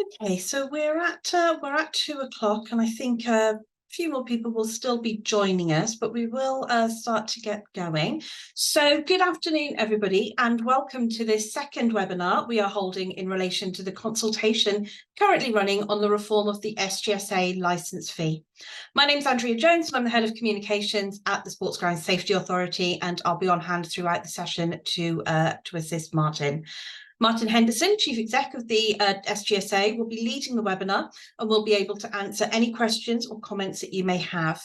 Okay, so we're at 2 o'clock, and I think a few more people will still be joining us, but we will start to get going. So good afternoon, everybody, and welcome to this second webinar we are holding in relation to the consultation currently running on the reform of the SGSA licence fee. My name is Andrea Jones, and I'm the Head of Communications at the Sports Ground Safety Authority, and I'll be on hand throughout the session to assist Martin. Martin Henderson, Chief Exec of the SGSA, will be leading the webinar and will be able to answer any questions or comments that you may have.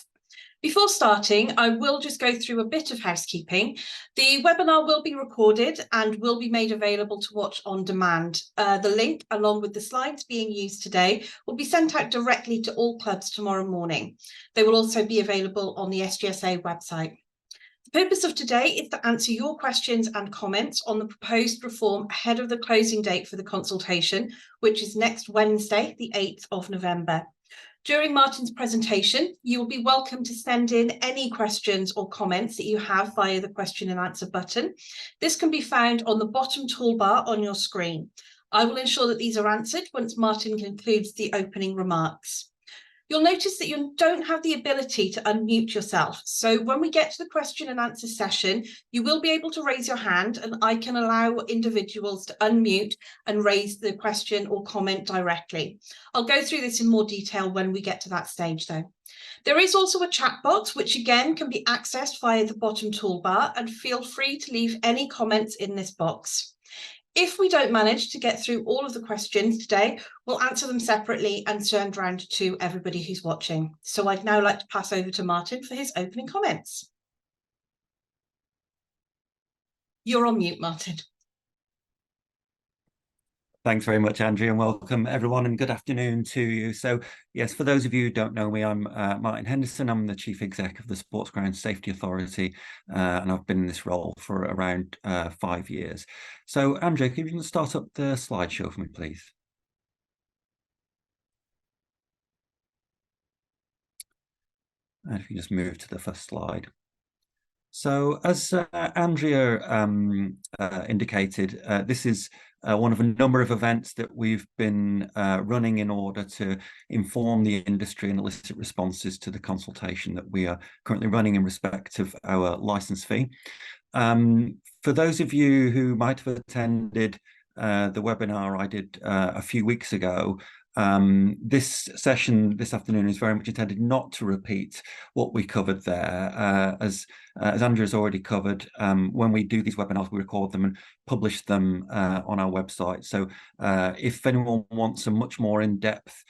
Before starting, I will just go through a bit of housekeeping. The webinar will be recorded and will be made available to watch on demand. The link, along with the slides being used today, will be sent out directly to all clubs tomorrow morning. They will also be available on the SGSA website. The purpose of today is to answer your questions and comments on the proposed reform ahead of the closing date for the consultation, which is next Wednesday, the 8th of November. During Martin's presentation, you will be welcome to send in any questions or comments that you have via the question and answer button. This can be found on the bottom toolbar on your screen. I will ensure that these are answered once Martin concludes the opening remarks. You'll notice that you don't have the ability to unmute yourself. So when we get to the question and answer session, you will be able to raise your hand and I can allow individuals to unmute and raise the question or comment directly. I'll go through this in more detail when we get to that stage though. There is also a chat box, which again can be accessed via the bottom toolbar, and feel free to leave any comments in this box. If we don't manage to get through all of the questions today, we'll answer them separately and send round to everybody who's watching. So I'd now like to pass over to Martin for his opening comments. You're on mute, Martin. Thanks very much, Andrea, and welcome everyone, and good afternoon to you. So yes, for those of you who don't know me, I'm Martin Henderson. I'm the Chief Exec of the Sports Ground Safety Authority, and I've been in this role for around 5 years. So Andrea, can you start up the slideshow for me, please? And if you just move to the first slide. So as Andrea indicated, this is one of a number of events that we've been running in order to inform the industry and elicit responses to the consultation that we are currently running in respect of our licence fee. For those of you who might have attended the webinar I did a few weeks ago, this session this afternoon is very much intended not to repeat what we covered there. As Andrea has already covered, when we do these webinars, we record them and publish them on our website. So if anyone wants a much more in-depth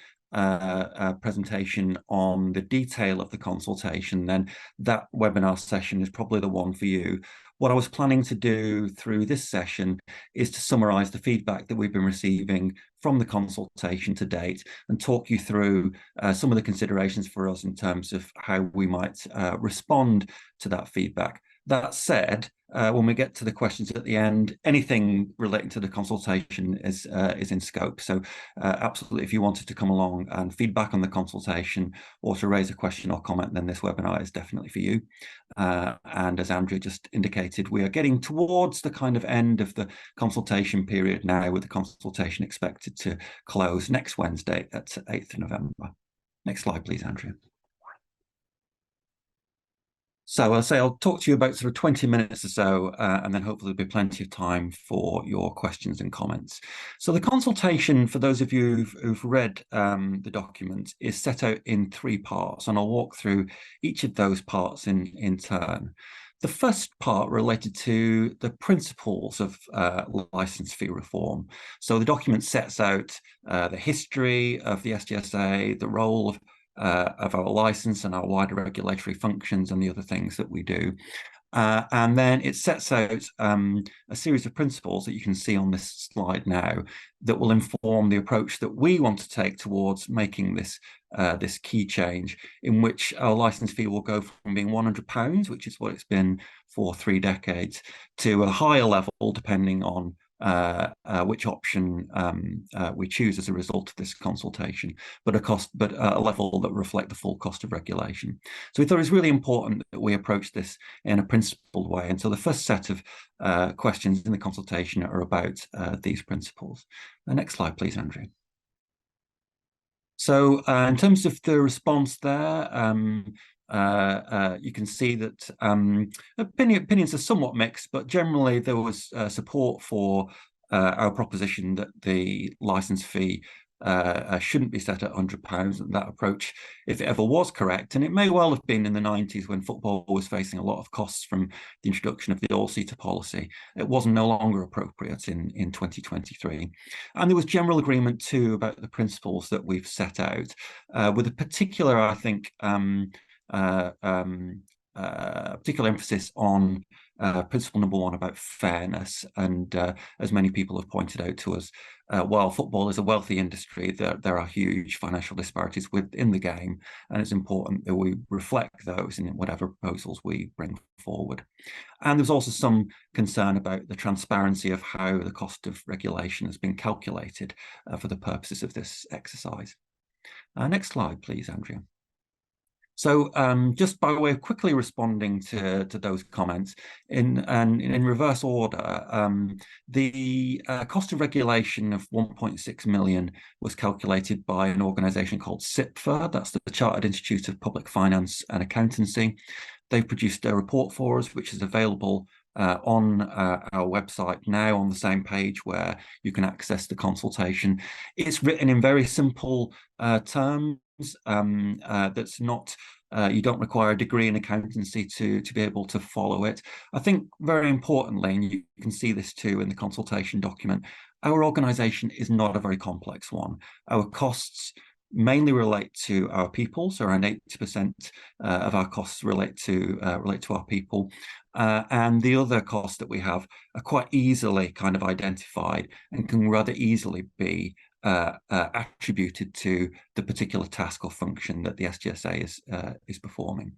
presentation on the detail of the consultation, then that webinar session is probably the one for you. What I was planning to do through this session is to summarise the feedback that we've been receiving from the consultation to date and talk you through some of the considerations for us in terms of how we might respond to that feedback. That said, when we get to the questions at the end, anything relating to the consultation is in scope. So absolutely, if you wanted to come along and feedback on the consultation or to raise a question or comment, then this webinar is definitely for you. And as Andrea just indicated, we are getting towards the kind of end of the consultation period now, with the consultation expected to close next Wednesday at 8th of November. Next slide, please, Andrea. So I'll talk to you about sort of 20 minutes or so, and then hopefully there'll be plenty of time for your questions and comments. So the consultation, for those of you who've read the document, is set out in 3 parts, and I'll walk through each of those parts in turn. The first part related to the principles of licence fee reform. So the document sets out the history of the SGSA, the role of our license and our wider regulatory functions and the other things that we do. And then it sets out a series of principles that you can see on this slide now that will inform the approach that we want to take towards making this this key change, in which our licence fee will go from being £100, which is what it's been for 3 decades, to a higher level depending on which option we choose as a result of this consultation, but a level that reflect the full cost of regulation. So we thought it was really important that we approach this in a principled way. And so the first set of questions in the consultation are about these principles. The next slide, please, Andrew. So in terms of the response there, you can see that opinions are somewhat mixed, but generally there was support for our proposition that the license fee shouldn't be set at £100, and that approach, if it ever was correct, and it may well have been in the 90s when football was facing a lot of costs from the introduction of the all-seater policy, it was no longer appropriate in 2023. And there was general agreement too about the principles that we've set out, with a particular, I think, particular emphasis on principle number one about fairness. And as many people have pointed out to us, while football is a wealthy industry, there are huge financial disparities within the game, and it's important that we reflect those in whatever proposals we bring forward. And there's also some concern about the transparency of how the cost of regulation has been calculated for the purposes of this exercise. Next slide, please, Andrea. So just by way of quickly responding to those comments, in reverse order, the cost of regulation of 1.6 million was calculated by an organisation called CIPFA, that's the Chartered Institute of Public Finance and Accountancy. They've produced a report for us, which is available on our website now on the same page where you can access the consultation. It's written in very simple terms. That's not, you don't require a degree in accountancy to be able to follow it. I think very importantly, and you can see this too in the consultation document, our organisation is not a very complex one. Our costs mainly relate to our people, so around 80% of our costs relate to our people, and the other costs that we have are quite easily kind of identified and can rather easily be attributed to the particular task or function that the SGSA is performing.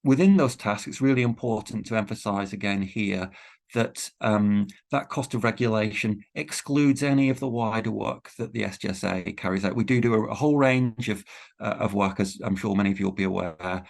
Within those tasks, it's really important to emphasise again here that that cost of regulation excludes any of the wider work that the SGSA carries out. We do a whole range of work, as I'm sure many of you will be aware.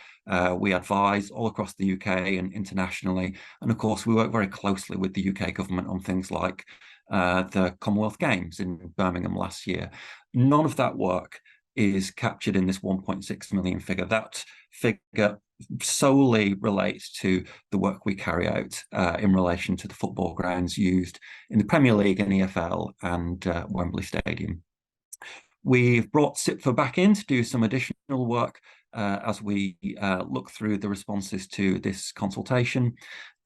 We advise all across the UK and internationally, and of course we work very closely with the UK government on things like the Commonwealth Games in Birmingham last year. None of that work is captured in this 1.6 million figure. That figure solely relates to the work we carry out in relation to the football grounds used in the Premier League and EFL and Wembley Stadium. We've brought CIPFA back in to do some additional work as we look through the responses to this consultation.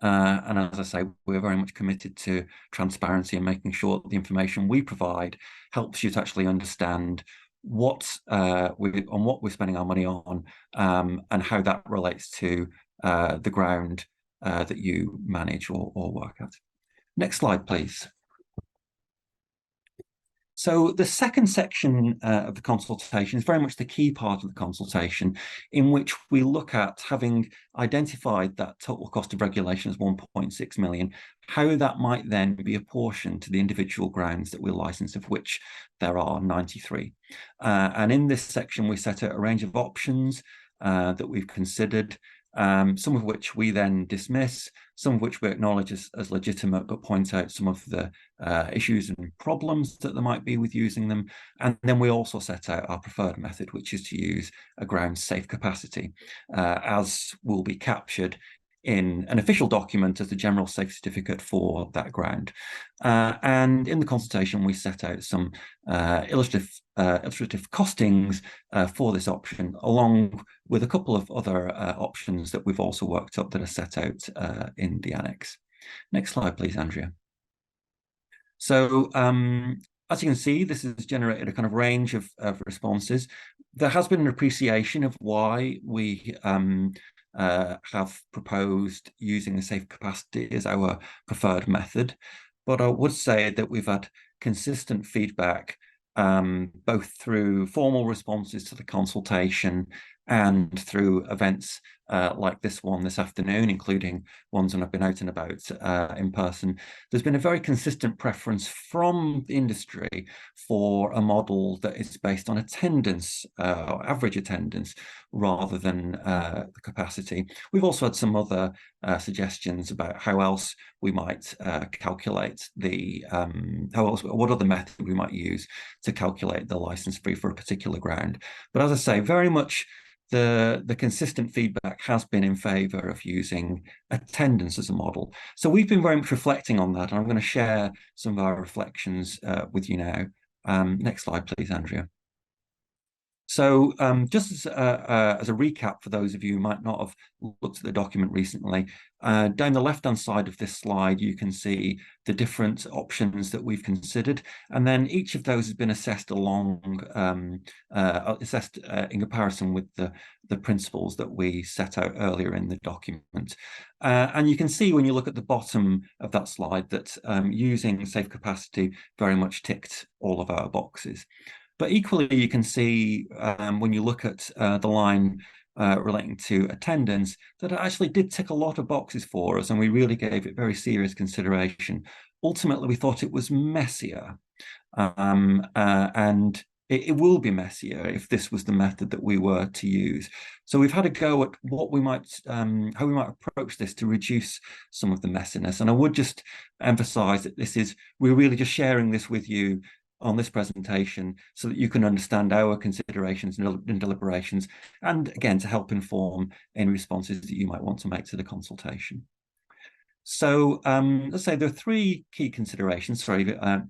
And as I say, we're very much committed to transparency and making sure that the information we provide helps you to actually understand what we're spending our money on, and how that relates to the ground that you manage or work at. Next slide, please. So the second section of the consultation is very much the key part of the consultation, in which we look at, having identified that total cost of regulation as 1.6 million, how that might then be apportioned to the individual grounds that we license, of which there are 93. And in this section, we set out a range of options that we've considered, some of which we then dismiss, some of which we acknowledge as legitimate, but point out some of the issues and problems that there might be with using them. And then we also set out our preferred method, which is to use a ground safe capacity, as will be captured in an official document as the general safe certificate for that ground. And in the consultation, we set out some illustrative costings for this option, along with a couple of other options that we've also worked up that are set out in the annex. Next slide, please, Andrea. So as you can see, this has generated a kind of range of responses. There has been an appreciation of why we have proposed using the safe capacity as our preferred method. But I would say that we've had consistent feedback, both through formal responses to the consultation and through events like this one this afternoon, including ones when I've been out and about in person, there's been a very consistent preference from the industry for a model that is based on attendance, average attendance, rather than the capacity. We've also had some other suggestions about how else we might calculate the what other method we might use to calculate the license fee for a particular ground. But as I say, very much the consistent feedback has been in favor of using attendance as a model. So we've been very much reflecting on that, and I'm going to share some of our reflections with you now. Next slide, please, Andrea. So just as a recap for those of you who might not have looked at the document recently, down the left-hand side of this slide, you can see the different options that we've considered. And then each of those has been assessed in comparison with the principles that we set out earlier in the document. And you can see when you look at the bottom of that slide that using safe capacity very much ticked all of our boxes. But equally, you can see when you look at the line relating to attendance, that it actually did tick a lot of boxes for us, and we really gave it very serious consideration. Ultimately, we thought it was messier, and it will be messier if this was the method that we were to use. So we've had a go at what we might, how we might approach this to reduce some of the messiness. And I would just emphasize that we're really just sharing this with you on this presentation so that you can understand our considerations and deliberations, and again, to help inform any responses that you might want to make to the consultation. So let's say there are three key considerations. Sorry, that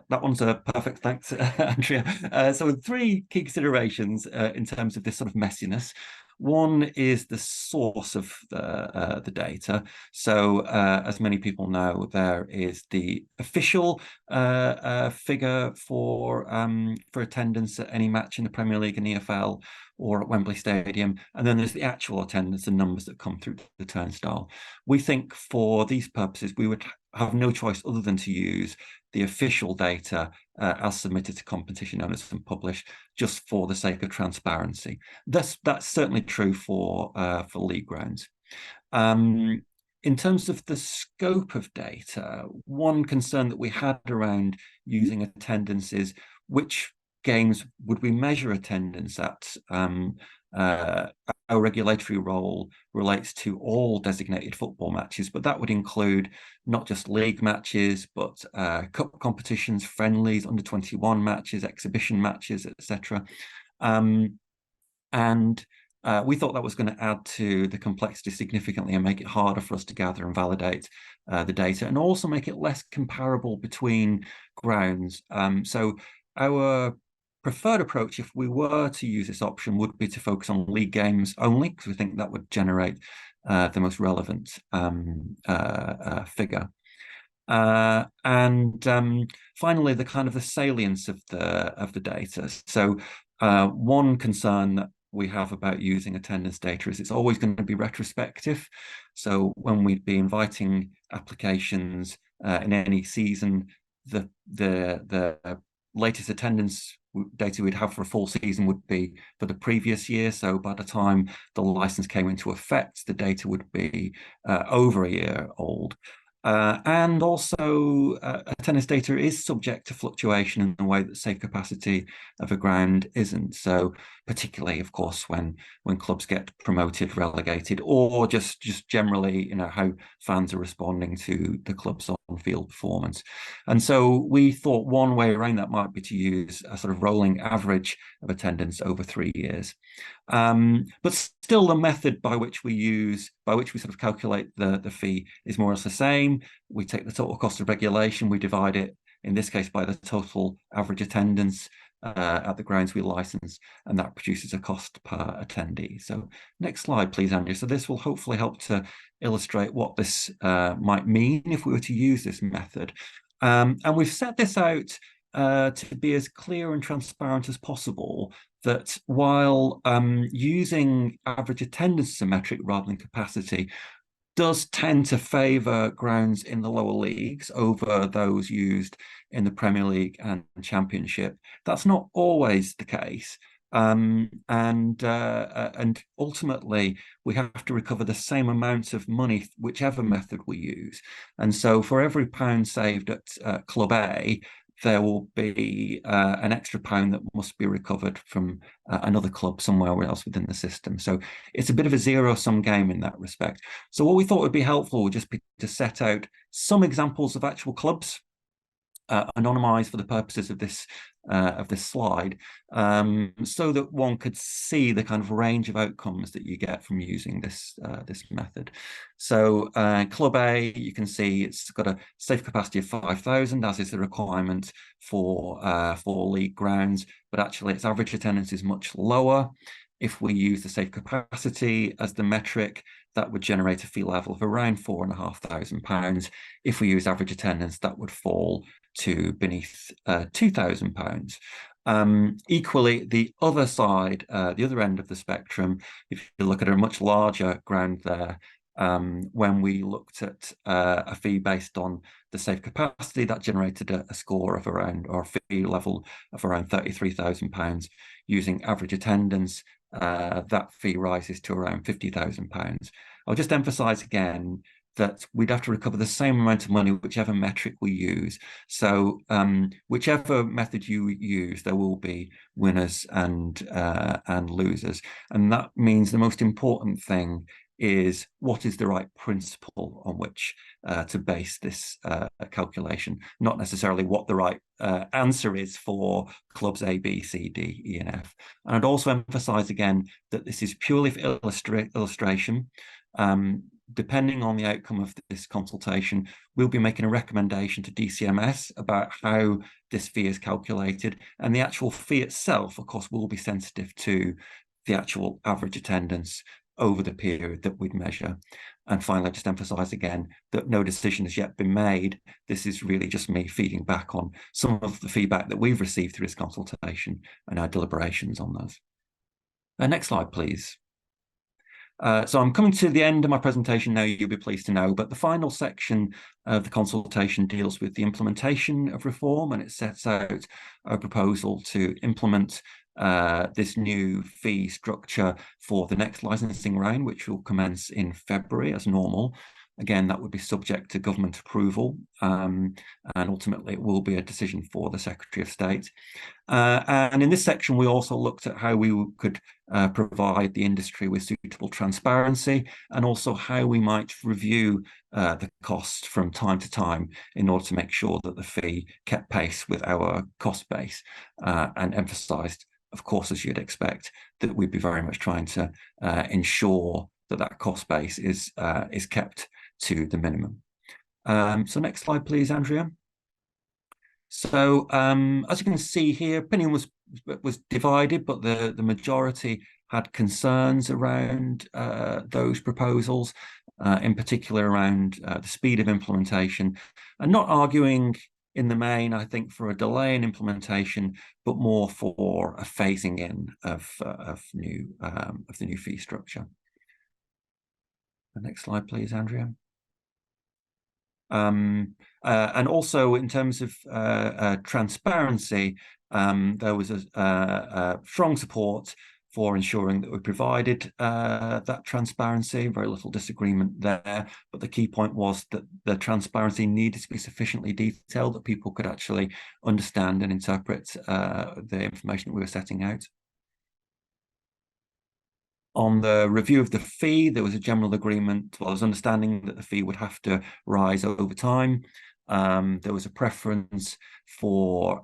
one's a perfect, thanks, Andrea. So three key considerations in terms of this sort of messiness. One is the source of the data. So as many people know, there is the official figure for attendance at any match in the Premier League and EFL or at Wembley Stadium, and then there's the actual attendance and numbers that come through the turnstile. We think for these purposes, we would have no choice other than to use the official data as submitted to competition owners and published, just for the sake of transparency. That's certainly true for league grounds. In terms of the scope of data, one concern that we had around using attendance is which games would we measure attendance at? Our regulatory role relates to all designated football matches, but that would include not just league matches, but cup competitions, friendlies, under-21 matches, exhibition matches, etc. We thought that was going to add to the complexity significantly and make it harder for us to gather and validate the data, and also make it less comparable between grounds. So our preferred approach, if we were to use this option, would be to focus on league games only, because we think that would generate the most relevant figure. Finally, the kind of the salience of the data. So one concern that we have about using attendance data is it's always going to be retrospective. So when we'd be inviting applications in any season, the latest attendance data we'd have for a full season would be for the previous year. So by the time the license came into effect, the data would be over a year old. And also attendance data is subject to fluctuation in the way that safe capacity of a ground isn't. So particularly, of course, when clubs get promoted, relegated, or just generally, how fans are responding to the club's on-field performance. And so we thought one way around that might be to use a sort of rolling average of attendance over 3 years. But still, the method by which we sort of calculate the fee is more or less the same. We take the total cost of regulation, we divide it, in this case, by the total average attendance at the grounds we license, and that produces a cost per attendee. So next slide, please, Andrew. So this will hopefully help to illustrate what this might mean if we were to use this method. And we've set this out to be as clear and transparent as possible, that while using average attendance as a metric rather than capacity does tend to favour grounds in the lower leagues over those used in the Premier League and Championship, that's not always the case. And ultimately we have to recover the same amount of money whichever method we use. And so for every pound saved at Club A, there will be an extra pound that must be recovered from another club somewhere else within the system. So it's a bit of a zero-sum game in that respect. So what we thought would be helpful would just be to set out some examples of actual clubs, anonymized for the purposes of this slide, so that one could see the kind of range of outcomes that you get from using this method. So Club A, you can see it's got a safe capacity of 5,000, as is the requirement for league grounds, but actually its average attendance is much lower. If we use the safe capacity as the metric, that would generate a fee level of around £4,500. If we use average attendance, that would fall to beneath £2,000. Equally, the other side, the other end of the spectrum, if you look at a much larger ground there, when we looked at a fee based on the safe capacity, that generated a score of around, or a fee level of around £33,000. Using average attendance, that fee rises to around £50,000. I'll just emphasize again that we'd have to recover the same amount of money, whichever metric we use. So whichever method you use, there will be winners and losers. And that means the most important thing is what is the right principle on which to base this calculation, not necessarily what the right answer is for clubs A, B, C, D, E, and F. And I'd also emphasize again that this is purely for illustration. Depending on the outcome of this consultation, we'll be making a recommendation to DCMS about how this fee is calculated, and the actual fee itself, of course, will be sensitive to the actual average attendance over the period that we'd measure. And finally, just emphasize again that no decision has yet been made. This is really just me feeding back on some of the feedback that we've received through this consultation and our deliberations on those. Next slide, please. So I'm coming to the end of my presentation now, you'll be pleased to know, but the final section of the consultation deals with the implementation of reform, and it sets out a proposal to implement this new fee structure for the next licensing round, which will commence in February as normal. Again, that would be subject to government approval, and ultimately it will be a decision for the Secretary of State. And in this section, we also looked at how we could provide the industry with suitable transparency, and also how we might review the cost from time to time in order to make sure that the fee kept pace with our cost base, and emphasised, of course, as you'd expect, that we'd be very much trying to ensure that that cost base is kept to the minimum. So next slide, please, Andrea. So as you can see here, opinion was divided, but the majority had concerns around those proposals, in particular around the speed of implementation, and not arguing in the main, I think, for a delay in implementation, but more for a phasing in of the new fee structure. The next slide, please, Andrea. And also in terms of transparency, there was a strong support for ensuring that we provided that transparency. Very little disagreement there, but the key point was that the transparency needed to be sufficiently detailed that people could actually understand and interpret the information that we were setting out. On the review of the fee, there was a general agreement, well, there was understanding that the fee would have to rise over time. There was a preference for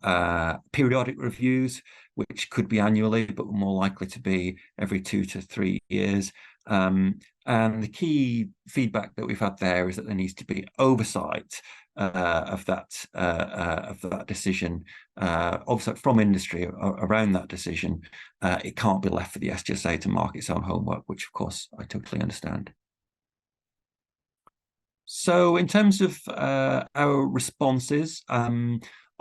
periodic reviews, which could be annually, but were more likely to be every 2 to 3 years. And the key feedback that we've had there is that there needs to be oversight of that decision, also from industry around that decision. It can't be left for the SGSA to mark its own homework, which of course I totally understand. So in terms of our responses,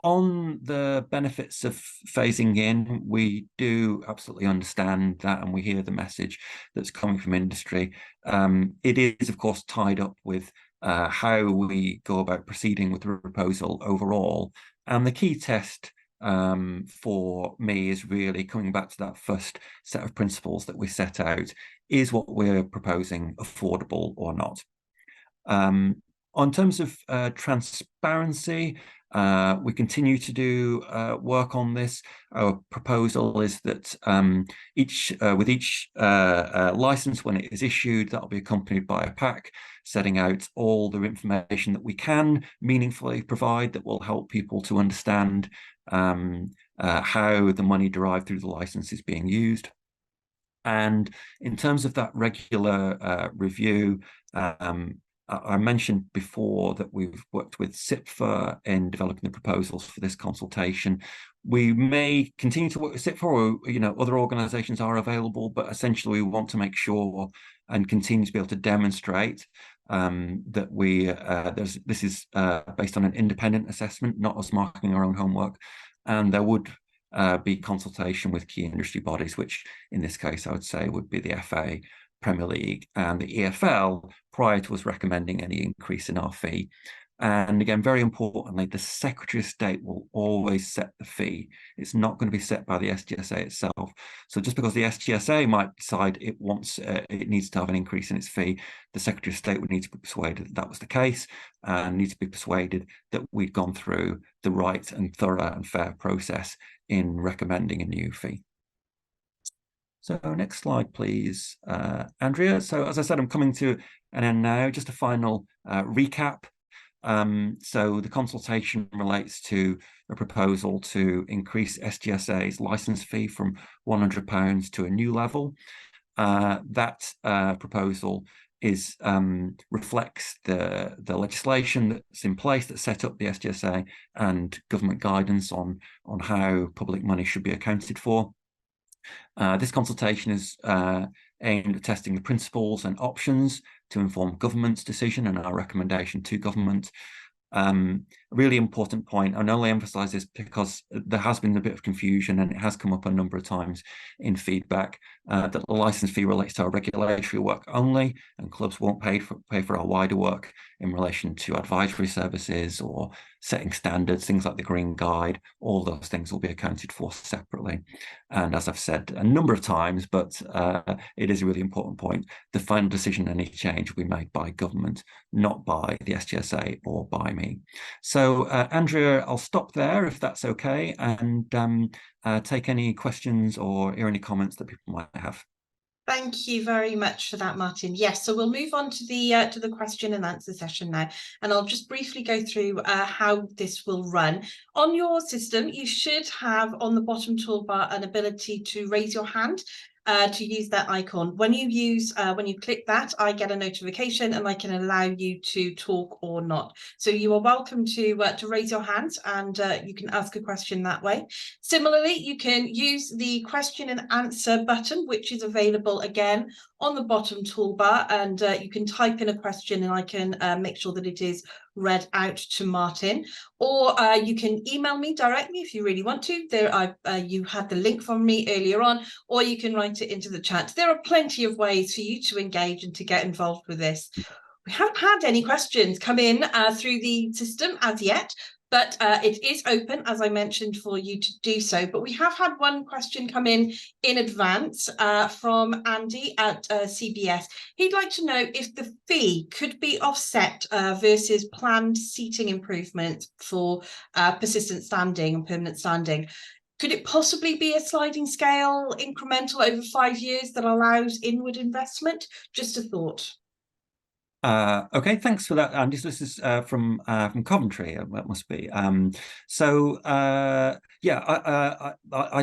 on the benefits of phasing in, we do absolutely understand that, and we hear the message that's coming from industry. It is, of course, tied up with how we go about proceeding with the proposal overall. And the key test for me is really coming back to that first set of principles that we set out. Is what we're proposing affordable or not? On terms of transparency, we continue to do work on this. Our proposal is that with each license, when it is issued, that'll be accompanied by a pack setting out all the information that we can meaningfully provide that will help people to understand how the money derived through the license is being used. And in terms of that regular review, I mentioned before that we've worked with SIPFA in developing the proposals for this consultation. We may continue to work with SIPFA, or other organisations are available, but essentially we want to make sure and continue to be able to demonstrate that this is based on an independent assessment, not us marking our own homework, and there would be consultation with key industry bodies, which in this case I would say would be the FA, Premier League and the EFL, prior to us recommending any increase in our fee. And again, very importantly, the Secretary of State will always set the fee. It's not going to be set by the SGSA itself. So just because the SGSA might decide it needs to have an increase in its fee, the Secretary of State would need to be persuaded that that was the case, and need to be persuaded that we've gone through the right and thorough and fair process in recommending a new fee. So next slide, please, Andrea. So as I said, I'm coming to an end now. Just a final recap. So the consultation relates to a proposal to increase SGSA's license fee from £100 to a new level. That proposal reflects the legislation that's in place that set up the SGSA and government guidance on how public money should be accounted for. This consultation is aimed at testing the principles and options to inform government's decision and our recommendation to government. A really important point, and I only emphasize this because there has been a bit of confusion and it has come up a number of times in feedback, that the license fee relates to our regulatory work only, and clubs won't pay for our wider work in relation to advisory services or setting standards, things like the Green Guide. All those things will be accounted for separately. And as I've said a number of times, but it is a really important point, the final decision on any change will be made by government, not by the SGSA or by me. So Andrea, I'll stop there if that's okay, and take any questions or hear any comments that people might have. Thank you very much for that, Martin. Yes, so we'll move on to the question and answer session now, and I'll just briefly go through how this will run. On your system, you should have on the bottom toolbar an ability to raise your hand to use that icon. When you click that, I get a notification and I can allow you to talk or not. So you are welcome to raise your hand, and you can ask a question that way. Similarly, you can use the question and answer button, which is available again on the bottom toolbar, and you can type in a question and I can make sure that it is read out to Martin, or you can email me directly if you really want to. You had the link from me earlier on, or you can write it into the chat. There are plenty of ways for you to engage and to get involved with this. We haven't had any questions come in through the system as yet, but it is open, as I mentioned, for you to do so. But we have had one question come in advance from Andy at CBS. He'd like to know if the fee could be offset versus planned seating improvements for persistent standing and permanent standing. Could it possibly be a sliding scale, incremental over 5 years that allows inward investment? Just a thought. Okay, thanks for that, Andy. So this is from Coventry, it must be. Yeah, I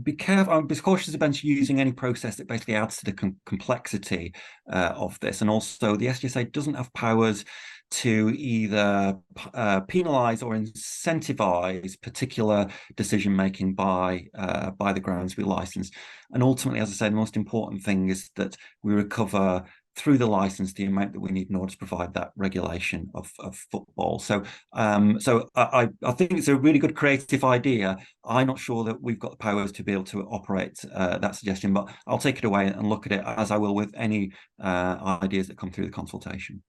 be careful. I'm cautious about using any process that basically adds to the complexity of this, and also the SGSA doesn't have powers to either penalise or incentivise particular decision making by the grounds we license. And ultimately, as I said, the most important thing is that we recover through the license the amount that we need in order to provide that regulation of football. So I think it's a really good creative idea. I'm not sure that we've got the powers to be able to operate that suggestion, but I'll take it away and look at it, as I will with any ideas that come through the consultation.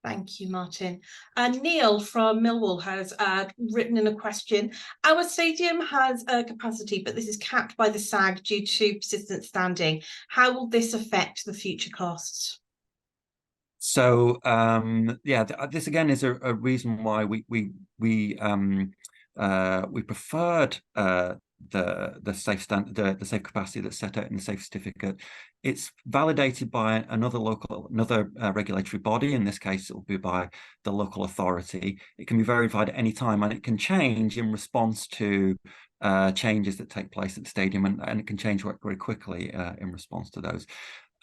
Thank you, Martin. Neil from Millwall has written in a question. Our stadium has a capacity, but this is capped by the SAG due to persistent standing. How will this affect the future costs? So yeah, this again is a reason why we preferred the safe the safe capacity that's set out in the safe certificate. It's validated by another regulatory body. In this case, it will be by the local authority. It can be verified at any time, and it can change in response to changes that take place at the stadium, and it can change very quickly in response to those.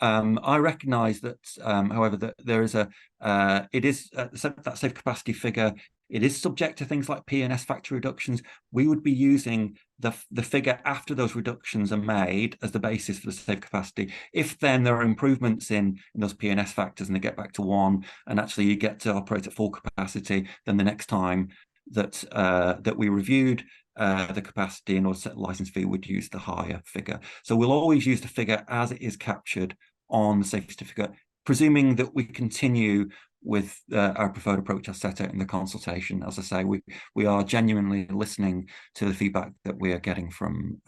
I recognise that, however, that there is it is that safe capacity figure. It is subject to things like P&S factor reductions. We would be using the figure after those reductions are made as the basis for the safe capacity. If then there are improvements in those P&S factors and they get back to 1, and actually you get to operate at full capacity, then the next time that we reviewed the capacity in order to set the license fee, would use the higher figure. So we'll always use the figure as it is captured on the safe certificate, presuming that we continue with our preferred approach as set out in the consultation. As I say, we are genuinely listening to the feedback that we are getting from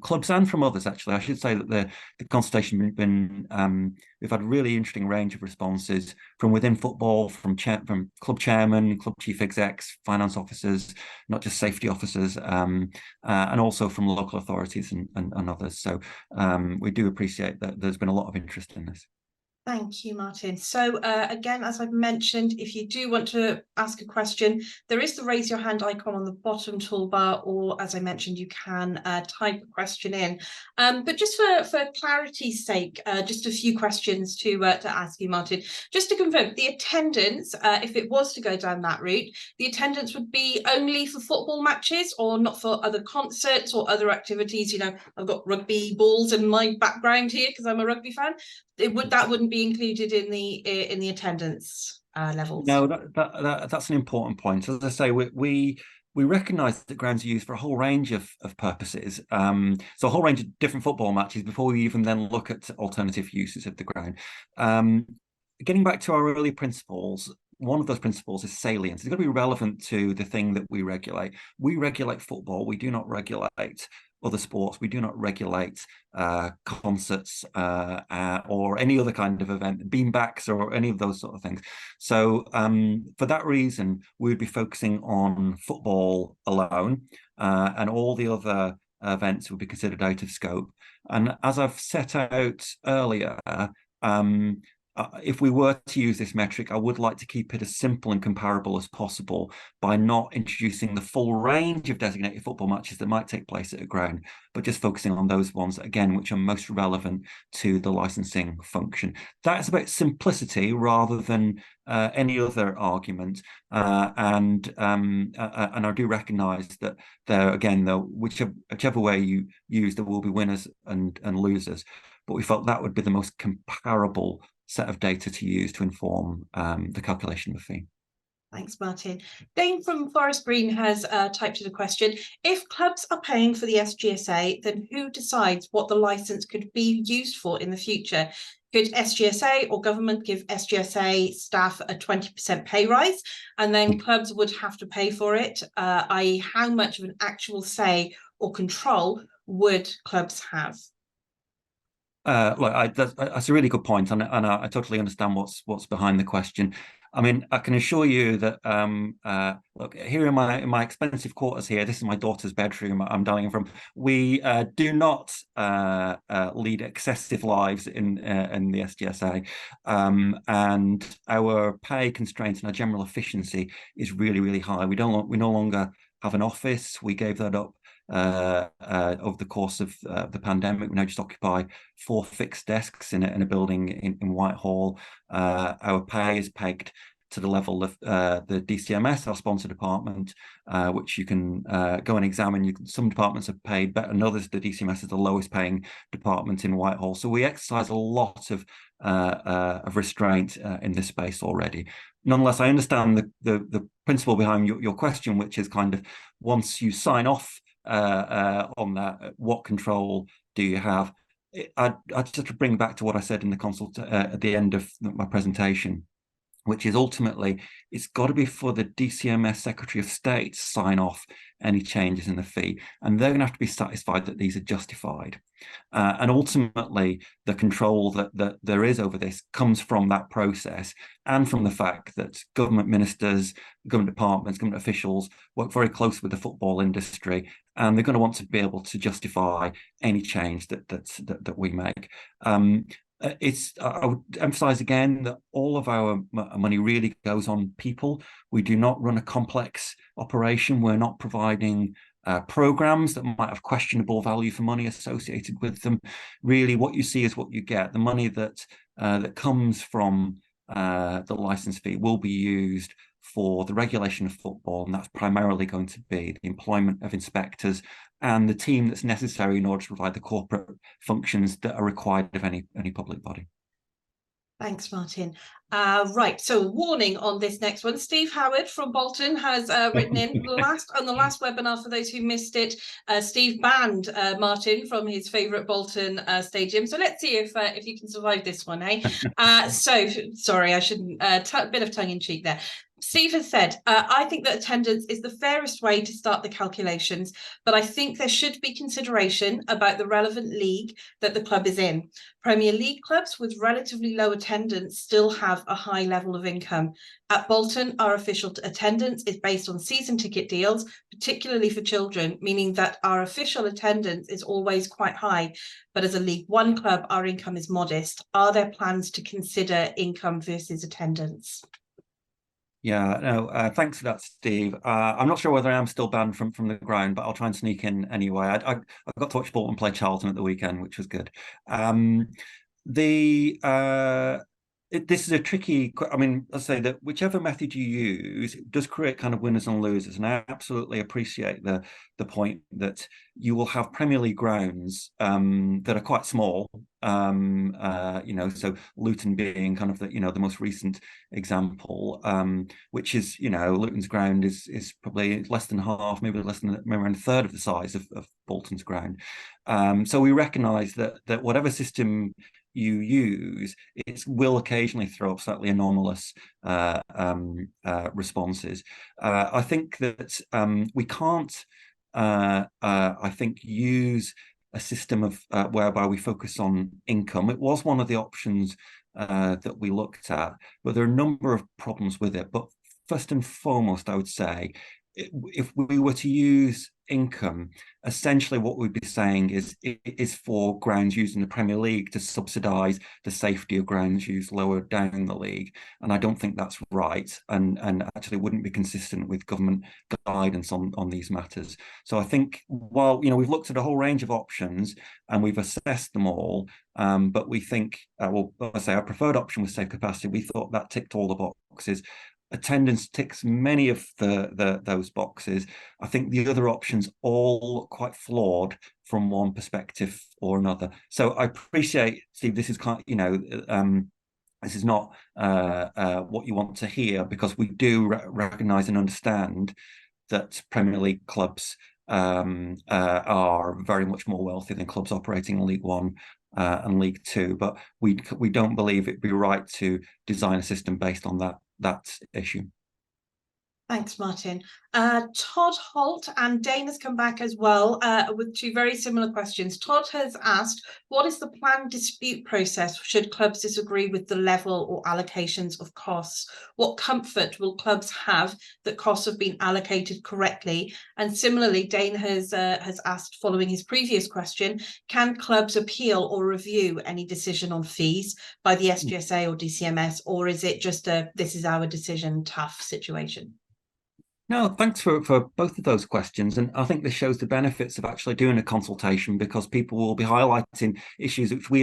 clubs and from others. Actually, I should say that the consultation we've had a really interesting range of responses from within football, from club chairmen, club chief execs, finance officers, not just safety officers, and also from local authorities and others. So we do appreciate that there's been a lot of interest in this. Thank you, Martin. So again, as I've mentioned, if you do want to ask a question, there is the raise your hand icon on the bottom toolbar, or as I mentioned, you can type a question in. But just for clarity's sake, just a few questions to ask you, Martin. Just to confirm, the attendance, if it was to go down that route, the attendance would be only for football matches or not for other concerts or other activities? You know, I've got rugby balls in my background here because I'm a rugby fan. That wouldn't be included in the attendance levels. No, that's an important point. As I say, we recognise that grounds are used for a whole range of purposes. So a whole range of different football matches before we even then look at alternative uses of the ground. Getting back to our early principles, one of those principles is salience. It's got to be relevant to the thing that we regulate. We regulate football. We do not regulate other sports. We do not regulate concerts or any other kind of event, beanbacks or any of those sort of things. So for that reason, we would be focusing on football alone, and all the other events would be considered out of scope. And as I've set out earlier, if we were to use this metric, I would like to keep it as simple and comparable as possible by not introducing the full range of designated football matches that might take place at a ground, but just focusing on those ones, again, which are most relevant to the licensing function. That's about simplicity rather than any other argument. And I do recognise that whichever way you use, there will be winners and losers. But we felt that would be the most comparable set of data to use to inform the calculation of the fee. Thanks, Martin. Dane from Forest Green has typed in a question. If clubs are paying for the SGSA, then who decides what the licence could be used for in the future? Could SGSA or government give SGSA staff a 20% pay rise, and then clubs would have to pay for it, i.e. how much of an actual say or control would clubs have? Look, that's a really good point, and I totally understand what's behind the question. I mean, I can assure you that look, here in my expensive quarters here, this is my daughter's bedroom I'm dining from. We do not lead excessive lives in the SGSA, and our pay constraints and our general efficiency is really, really high. We no longer have an office. We gave that up over the course of the pandemic. We now just occupy 4 fixed desks in a building in Whitehall. Our pay is pegged to the level of the DCMS, our sponsor department, which you can go and examine. Some departments are paid better than others. The DCMS is the lowest paying department in Whitehall. So we exercise a lot of restraint in this space already. Nonetheless, I understand the principle behind your question, which is kind of once you sign off on that, what control do you have? I'd just to bring back to what I said in the consult at the end of my presentation, which is ultimately it's got to be for the DCMS Secretary of State to sign off any changes in the fee, and they're going to have to be satisfied that these are justified. And ultimately, the control that there is over this comes from that process and from the fact that government ministers, government departments, government officials work very closely with the football industry, and they're going to want to be able to justify any change that we make. I would emphasize again that all of our money really goes on people. We do not run a complex operation. We're not providing programs that might have questionable value for money associated with them. Really, what you see is what you get. The money that comes from the license fee will be used for the regulation of football, and that's primarily going to be the employment of inspectors and the team that's necessary in order to provide the corporate functions that are required of any public body. Thanks, Martin. Right, so warning on this next one. Steve Howard from Bolton has written in on the last webinar. For those who missed it, Steve banned Martin from his favourite Bolton stadium. So let's see if you can survive this one, eh? So sorry, I shouldn't. Bit of tongue in cheek there. Steve has said, I think that attendance is the fairest way to start the calculations, but I think there should be consideration about the relevant league that the club is in. Premier League clubs with relatively low attendance still have a high level of income. At Bolton, our official attendance is based on season ticket deals, particularly for children, meaning that our official attendance is always quite high. But as a League One club, our income is modest. Are there plans to consider income versus attendance? Yeah, no, thanks for that, Steve. I'm not sure whether I am still banned from the ground, but I'll try and sneak in anyway. I got to watch Bolton play Charlton at the weekend, which was good. This is a tricky, I mean, I'll say that whichever method you use, it does create kind of winners and losers. And I absolutely appreciate the point that you will have Premier League grounds that are quite small, so Luton being kind of the most recent example, which is, Luton's ground is probably less than half, maybe around a third of the size of Bolton's ground. So we recognise that whatever system you use, it will occasionally throw up slightly anomalous responses. I think that we can't, I think, use a system of whereby we focus on income. It was one of the options that we looked at, but there are a number of problems with it. But first and foremost, I would say, if we were to use income, essentially what we'd be saying is for grounds used in the Premier League to subsidise the safety of grounds used lower down the league, and I don't think that's right, and actually wouldn't be consistent with government guidance on these matters. So I think while we've looked at a whole range of options and we've assessed them all, but we think I say our preferred option was safe capacity. We thought that ticked all the boxes. Attendance ticks many of those boxes. I think the other options all quite flawed from one perspective or another. So I appreciate, Steve, this is kind of, this is not what you want to hear, because we do recognise and understand that Premier League clubs are very much more wealthy than clubs operating in League One and League Two, but we don't believe it'd be right to design a system based on that issue. Thanks, Martin. Todd Holt and Dane has come back as well with two very similar questions. Todd has asked, what is the planned dispute process should clubs disagree with the level or allocations of costs? What comfort will clubs have that costs have been allocated correctly? And similarly, Dane has asked, following his previous question, can clubs appeal or review any decision on fees by the SGSA or DCMS, or is it just this is our decision, tough situation? No, thanks for both of those questions. And I think this shows the benefits of actually doing a consultation, because people will be highlighting issues which we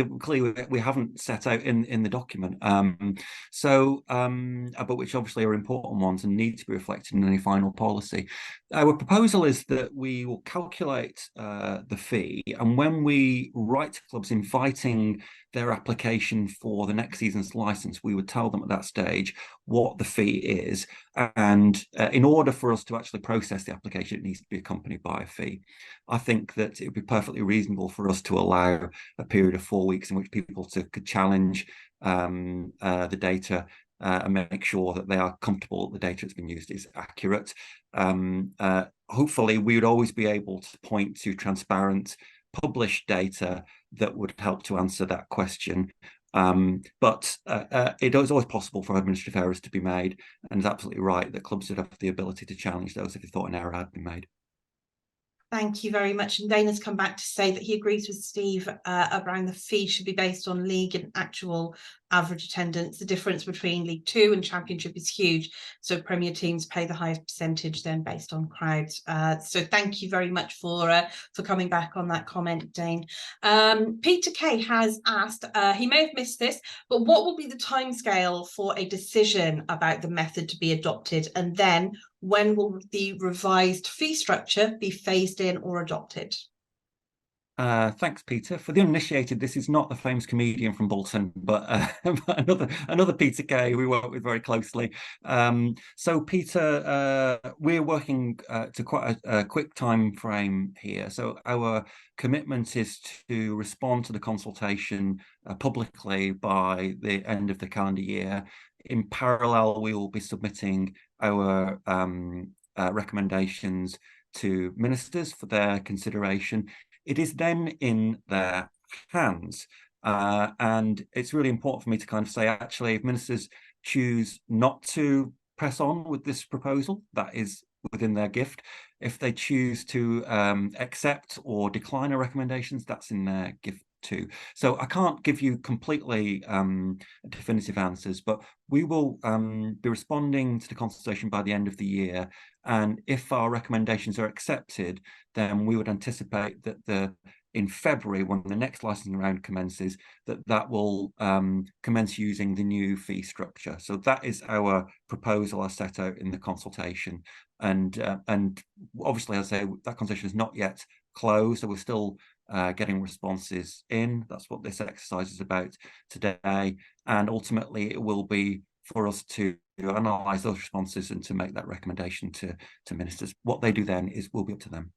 haven't set out in the document. But which obviously are important ones and need to be reflected in any final policy. Our proposal is that we will calculate the fee, and when we write to clubs inviting their application for the next season's license, we would tell them at that stage what the fee is. And in order for us to actually process the application, it needs to be accompanied by a fee. I think that it would be perfectly reasonable for us to allow a period of 4 weeks in which people could challenge the data and make sure that they are comfortable that the data that's been used is accurate. Hopefully, we would always be able to point to transparent, published data that would help to answer that question. But it is always possible for administrative errors to be made, and it's absolutely right that clubs would have the ability to challenge those if they thought an error had been made. Thank you very much. And Dana's come back to say that he agrees with Steve around the fee should be based on league and actual average attendance. The difference between League Two and Championship is huge. So Premier teams pay the highest percentage then based on crowds. So thank you very much for coming back on that comment, Dane. Peter Kay has asked, he may have missed this, but what will be the timescale for a decision about the method to be adopted? And then when will the revised fee structure be phased in or adopted? Thanks, Peter. For the uninitiated, this is not the famous comedian from Bolton, but another Peter Kay we work with very closely. So, Peter, we're working to quite a quick time frame here. So, our commitment is to respond to the consultation publicly by the end of the calendar year. In parallel, we will be submitting our recommendations to ministers for their consideration. It is then in their hands. And it's really important for me to kind of say, actually, if ministers choose not to press on with this proposal, that is within their gift. If they choose to accept or decline our recommendations, that's in their gift too. So I can't give you completely definitive answers, but we will be responding to the consultation by the end of the year. And if our recommendations are accepted, then we would anticipate that in February, when the next licensing round commences, that will commence using the new fee structure. So that is our proposal as set out in the consultation. And obviously, as I say, that consultation is not yet closed, so we're still getting responses in. That's what this exercise is about today. And ultimately, it will be for us to analyse those responses and to make that recommendation to ministers. What they do then will be up to them.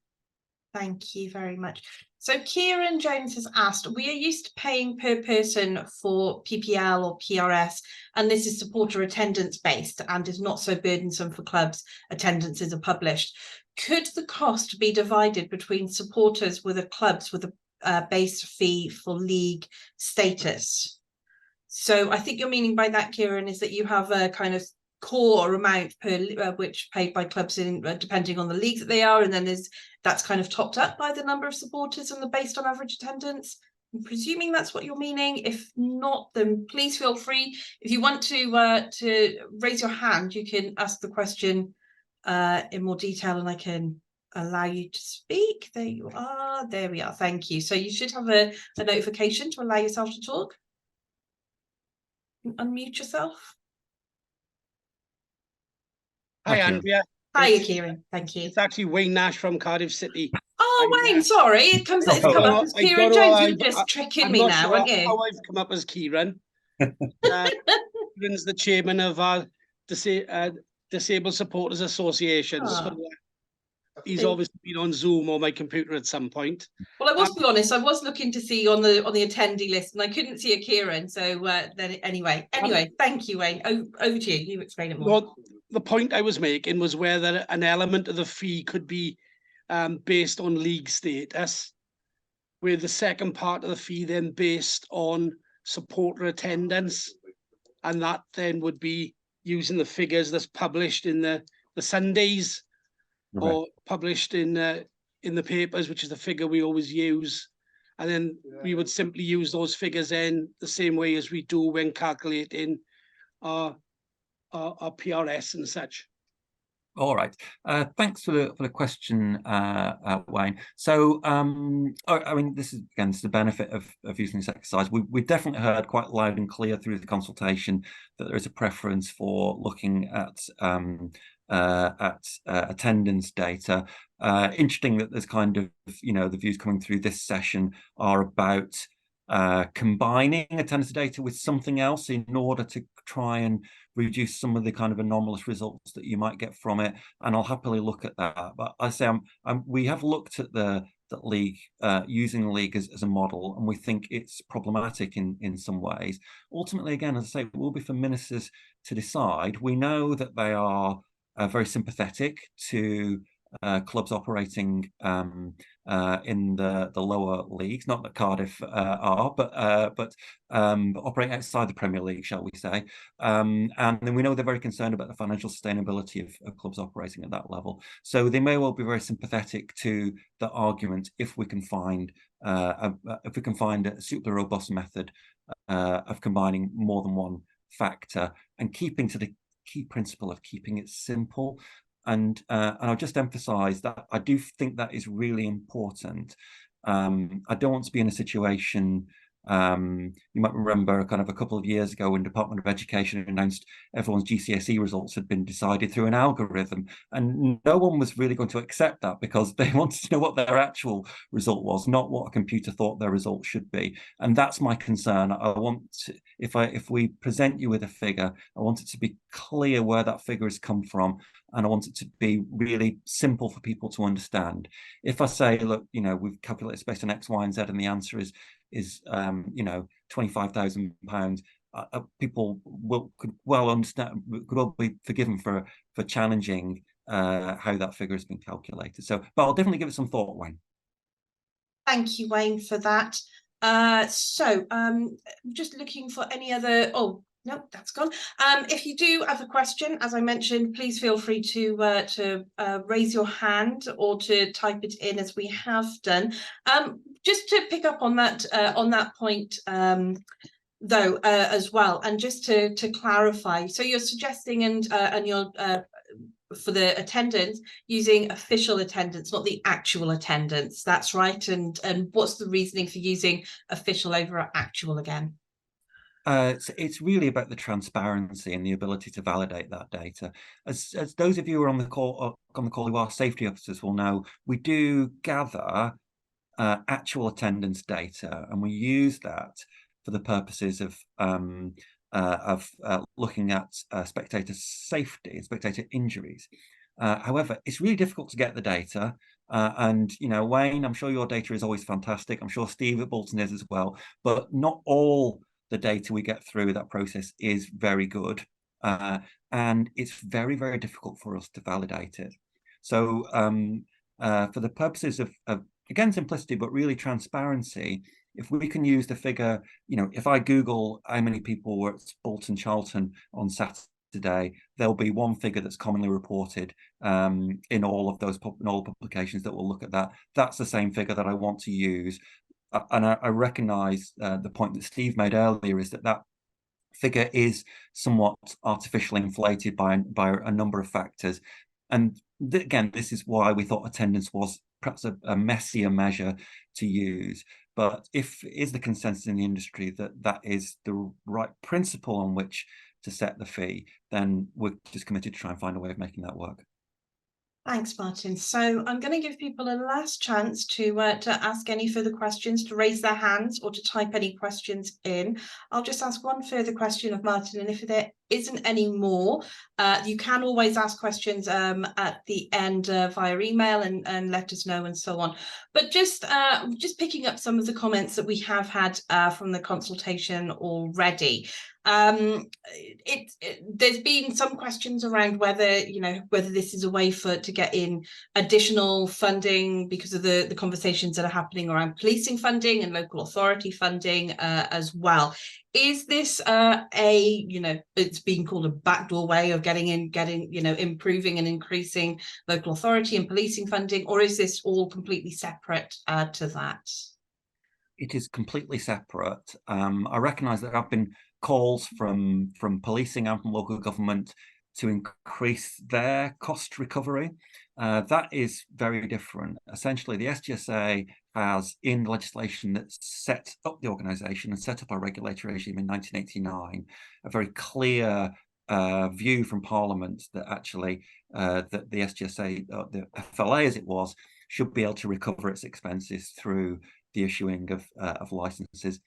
Thank you very much. So Kieran Jones has asked, we are used to paying per person for PPL or PRS, and this is supporter attendance based and is not so burdensome for clubs. Attendances are published. Could the cost be divided between supporters with clubs with a base fee for league status? So I think you're meaning by that, Kieran, is that you have a kind of core amount per which paid by clubs in depending on the league that they are, and then that's kind of topped up by the number of supporters and based on average attendance. I'm presuming that's what you're meaning. If not, then please feel free. If you want to raise your hand, you can ask the question in more detail, and I can allow you to speak. There you are. There we are. Thank you. So you should have a notification to allow yourself to talk. Unmute yourself. Hi, Andrea. Hi, Kieran. Thank you. It's actually Wayne Nash from Cardiff City. Oh, Wayne, sorry. It's come up as Kieran Jones. You're just tricking me now, aren't you? How I've come up as Kieran. Kieran's the chairman of our Disabled Supporters Association. So he's obviously been on Zoom or my computer at some point. Well, I was to be honest, I was looking to see on the attendee list, and I couldn't see a Kieran. So then anyway, thank you, Wayne. Over to you. You explain it more. Well, the point I was making was whether an element of the fee could be based on league status, with the second part of the fee then based on supporter attendance, and that then would be using the figures that's published in the Sundays, right, or published in the papers, which is the figure we always use, and then we would simply use those figures in the same way as we do when calculating our PRS and such. All right. Thanks for the question, Wayne. So, I mean, this is the benefit of using this exercise. We've definitely heard quite loud and clear through the consultation that there is a preference for looking at attendance data. Interesting that there's kind of, the views coming through this session are about combining attendance data with something else in order to try and reduce some of the kind of anomalous results that you might get from it. And I'll happily look at that. But I say we have looked at the league, using the league as a model, and we think it's problematic in some ways. Ultimately, again, as I say, it will be for ministers to decide. We know that they are very sympathetic to clubs operating in the lower leagues, not that Cardiff are, but operating outside the Premier League, shall we say. And then we know they're very concerned about the financial sustainability of clubs operating at that level. So they may well be very sympathetic to the argument if we can find a suitably robust method of combining more than one factor and keeping to the key principle of keeping it simple. And I'll just emphasize that I do think that is really important. I don't want to be in a situation, you might remember kind of a couple of years ago when Department of Education announced everyone's GCSE results had been decided through an algorithm, and no one was really going to accept that because they wanted to know what their actual result was, not what a computer thought their result should be. And that's my concern. I want to, if we present you with a figure, I want it to be clear where that figure has come from, and I want it to be really simple for people to understand. If I say, look, you know, we've calculated based on X, Y, and Z, and the answer is you know, £25,000, people could well understand, could well be forgiven for challenging how that figure has been calculated. So, but I'll definitely give it some thought, Wayne. Thank you, Wayne, for that. Just looking for any other. Oh, no, that's gone. If you do have a question, as I mentioned, please feel free to raise your hand or to type it in as we have done. Just to pick up on that point, though, as well, and just to clarify. So you're suggesting and you're for the attendance using official attendance, not the actual attendance. That's right. And what's the reasoning for using official over actual again? It's really about the transparency and the ability to validate that data. As those of you who are on the call who are safety officers will know, we do gather actual attendance data, and we use that for the purposes of looking at spectator safety, spectator injuries. However, it's really difficult to get the data. And, you know, Wayne, I'm sure your data is always fantastic. I'm sure Steve at Bolton is as well. But not all the data we get through that process is very good. And it's very, very difficult for us to validate it. So for the purposes of again, simplicity, but really transparency, if we can use the figure, you know, if I Google how many people were at Bolton Charlton on Saturday, there'll be one figure that's commonly reported in all of those publications that will look at that. That's the same figure that I want to use. And I recognise the point that Steve made earlier is that figure is somewhat artificially inflated by a number of factors. And again, this is why we thought attendance was perhaps a messier measure to use. But if it is the consensus in the industry that that is the right principle on which to set the fee, then we're just committed to try and find a way of making that work. Thanks, Martin. So I'm going to give people a last chance to ask any further questions, to raise their hands or to type any questions in. I'll just ask one further question of Martin, and if there isn't any more, you can always ask questions at the end via email and let us know and so on. But just picking up some of the comments that we have had from the consultation already. There's been some questions around whether this is a way to get in additional funding because of the conversations that are happening around policing funding and local authority funding as well. Is this it's being called a backdoor way of getting improving and increasing local authority and policing funding, or is this all completely separate to that? It is completely separate. I recognise that there have been calls from policing and from local government to increase their cost recovery. That is very different. Essentially, the SGSA has, in legislation that set up the organisation and set up our regulatory regime in 1989, a very clear view from Parliament that actually that the SGSA, the FLA as it was, should be able to recover its expenses through the issuing of licenses.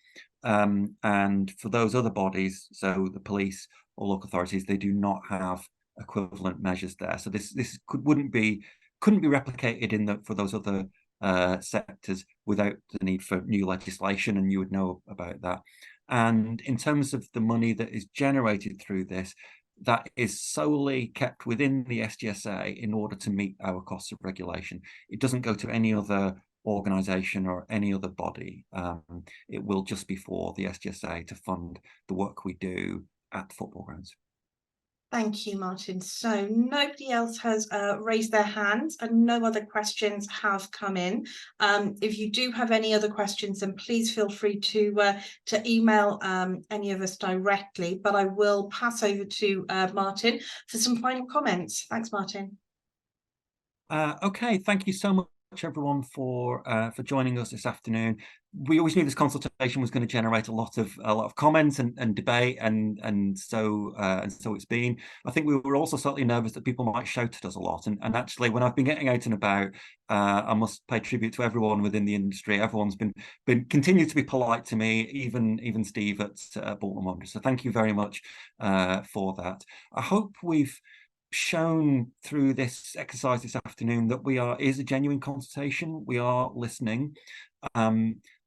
And for those other bodies, so the police or local authorities, they do not have equivalent measures there. So this couldn't be replicated for those other sectors without the need for new legislation, and you would know about that. And in terms of the money that is generated through this, that is solely kept within the SGSA in order to meet our costs of regulation. It doesn't go to any other organisation or any other body. It will just be for the SGSA to fund the work we do at football grounds. Thank you, Martin. So nobody else has raised their hands and no other questions have come in. If you do have any other questions, then please feel free to email any of us directly, but I will pass over to Martin for some final comments. Thanks, Martin. Okay, thank you so much, everyone, for joining us this afternoon. We always knew this consultation was going to generate a lot of comments and debate, and so it's been. I think we were also slightly nervous that people might shout at us a lot, and actually, when I've been getting out and about, I must pay tribute to everyone within the industry. Everyone's been continued to be polite to me, even Steve at Bolton Wanderers. So thank you very much for that. I hope we've shown through this exercise this afternoon that is a genuine consultation. We are listening.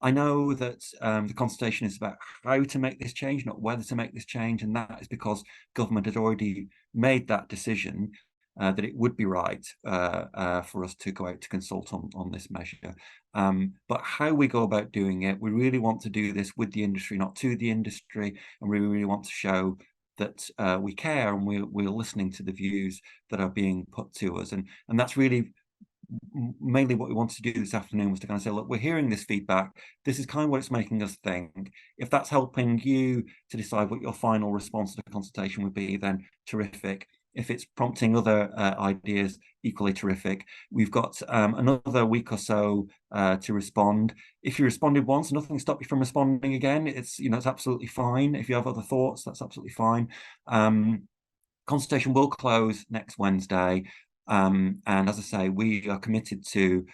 I know that the consultation is about how to make this change, not whether to make this change, and that is because government had already made that decision that it would be right for us to go out to consult on this measure. But how we go about doing it, we really want to do this with the industry, not to the industry, and we really want to show that we care and we're listening to the views that are being put to us, and that's really mainly what we wanted to do this afternoon, was to kind of say, look, we're hearing this feedback, this is kind of what it's making us think. If that's helping you to decide what your final response to the consultation would be, then terrific. If it's prompting other ideas, equally terrific. We've got another week or so to respond. If you responded once, nothing stopped you from responding again. It's absolutely fine. If you have other thoughts, that's absolutely fine. Consultation will close next Wednesday. And as I say, we are committed to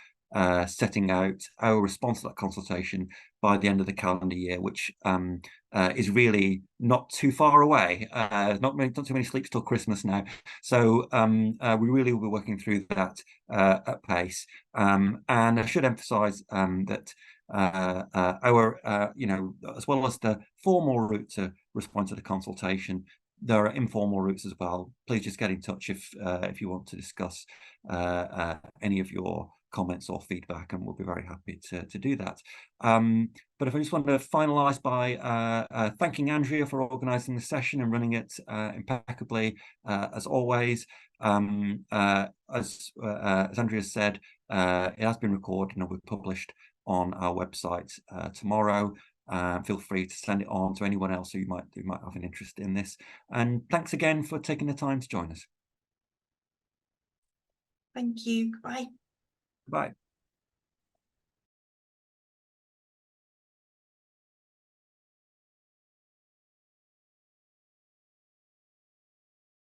setting out our response to that consultation by the end of the calendar year, which is really not too far away. Not too many sleeps till Christmas now. So we really will be working through that at pace. And I should emphasise that our, as well as the formal route to respond to the consultation, there are informal routes as well. Please just get in touch if you want to discuss any of your comments or feedback, and we'll be very happy to do that. But if I just want to finalise by thanking Andrea for organising the session and running it impeccably, as always. As Andrea said, it has been recorded and will be published on our website tomorrow. Feel free to send it on to anyone else who might have an interest in this. And thanks again for taking the time to join us. Thank you. Bye. Bye.